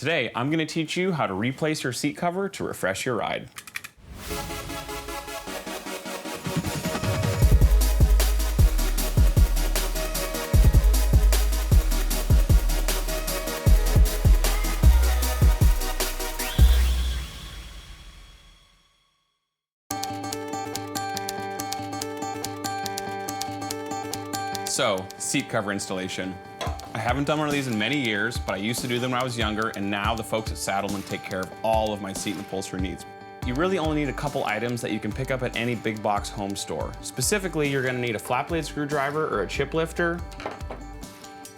Today, I'm going to teach you how to replace your seat cover to refresh your ride. So, seat cover installation. I haven't done one of these in many years, but I used to do them when I was younger, and now the folks at Saddlemen take care of all of my seat and upholstery needs. You really only need a couple items that you can pick up at any big box home store. Specifically, you're gonna need a flat blade screwdriver or a chip lifter,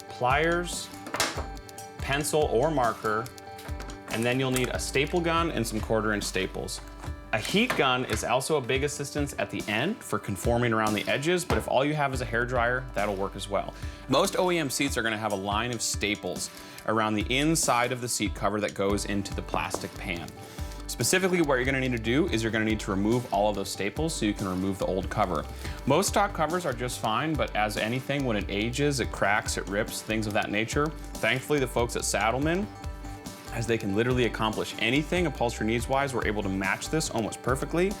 pliers, pencil or marker, and then you'll need a staple gun and some 1/4-inch staples. A heat gun is also a big assistance at the end for conforming around the edges, but if all you have is a hairdryer, that'll work as well. Most OEM seats are gonna have a line of staples around the inside of the seat cover that goes into the plastic pan. Specifically, what you're gonna need to do is you're gonna need to remove all of those staples so you can remove the old cover. Most stock covers are just fine, but as anything, when it ages, it cracks, it rips, things of that nature. Thankfully, the folks at Saddlemen, as they can literally accomplish anything upholstery needs-wise, we're able to match this almost perfectly,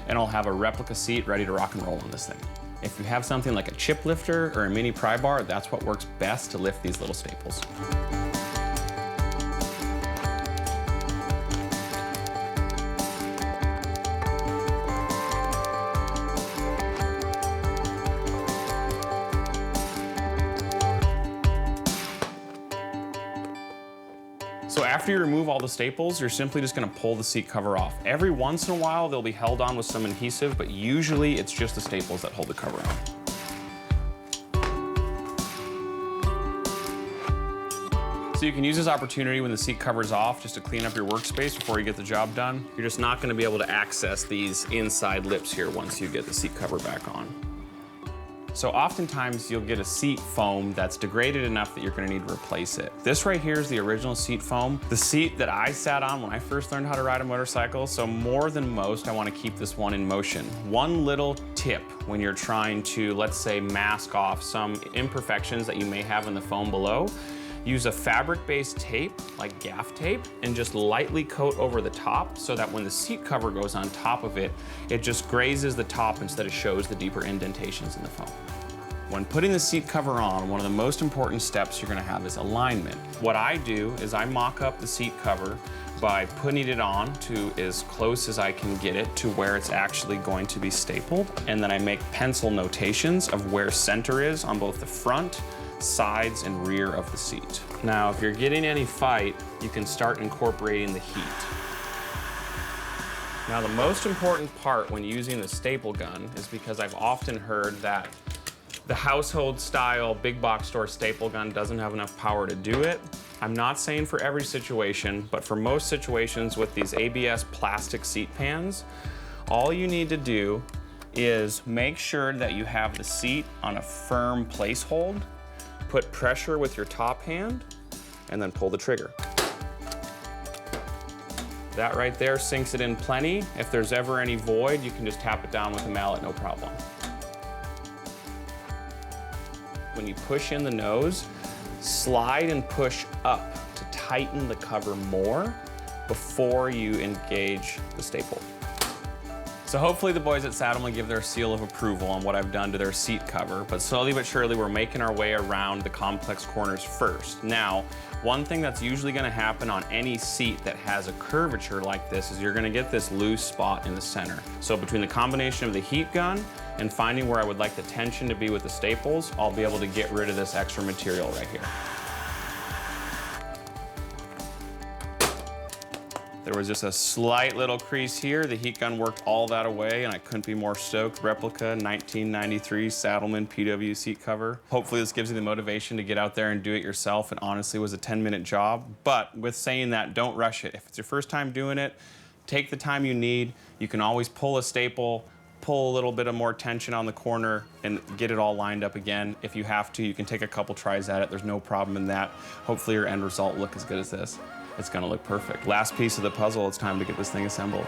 and I'll have a replica seat ready to rock and roll on this thing. If you have something like a chip lifter or a mini pry bar, that's what works best to lift these little staples. So after you remove all the staples, you're simply just gonna pull the seat cover off. Every once in a while, they'll be held on with some adhesive, but usually it's just the staples that hold the cover on. So you can use this opportunity when the seat cover's off just to clean up your workspace before you get the job done. You're just not gonna be able to access these inside lips here once you get the seat cover back on. So oftentimes you'll get a seat foam that's degraded enough that you're gonna need to replace it. This right here is the original seat foam, the seat that I sat on when I first learned how to ride a motorcycle. So more than most, I wanna keep this one in motion. One little tip when you're trying to, let's say, mask off some imperfections that you may have in the foam below, use a fabric-based tape, like gaff tape, and just lightly coat over the top so that when the seat cover goes on top of it, it just grazes the top instead of shows the deeper indentations in the foam. When putting the seat cover on, one of the most important steps you're gonna have is alignment. What I do is I mock up the seat cover by putting it on to as close as I can get it to where it's actually going to be stapled, and then I make pencil notations of where center is on both the front, sides, and rear of the seat. Now, if you're getting any fight, you can start incorporating the heat. Now, the most important part when using the staple gun is because I've often heard that the household style big box store staple gun doesn't have enough power to do it. I'm not saying for every situation, but for most situations with these ABS plastic seat pans, all you need to do is make sure that you have the seat on a firm place hold, put pressure with your top hand, and then pull the trigger. That right there sinks it in plenty. If there's ever any void, you can just tap it down with a mallet, no problem. When you push in the nose, slide and push up to tighten the cover more before you engage the staple. So hopefully the boys at Saddlemen give their seal of approval on what I've done to their seat cover, but slowly but surely we're making our way around the complex corners first. Now, one thing that's usually gonna happen on any seat that has a curvature like this is you're gonna get this loose spot in the center. So between the combination of the heat gun and finding where I would like the tension to be with the staples, I'll be able to get rid of this extra material right here. There was just a slight little crease here. The heat gun worked all that away, and I couldn't be more stoked. Replica 1993 Saddlemen PW seat cover. Hopefully this gives you the motivation to get out there and do it yourself. It honestly was a 10-minute job, but with saying that, don't rush it. If it's your first time doing it, take the time you need. You can always pull a staple, pull a little bit of more tension on the corner, and get it all lined up again. If you have to, you can take a couple tries at it. There's no problem in that. Hopefully your end result will look as good as this. It's gonna look perfect. Last piece of the puzzle, it's time to get this thing assembled.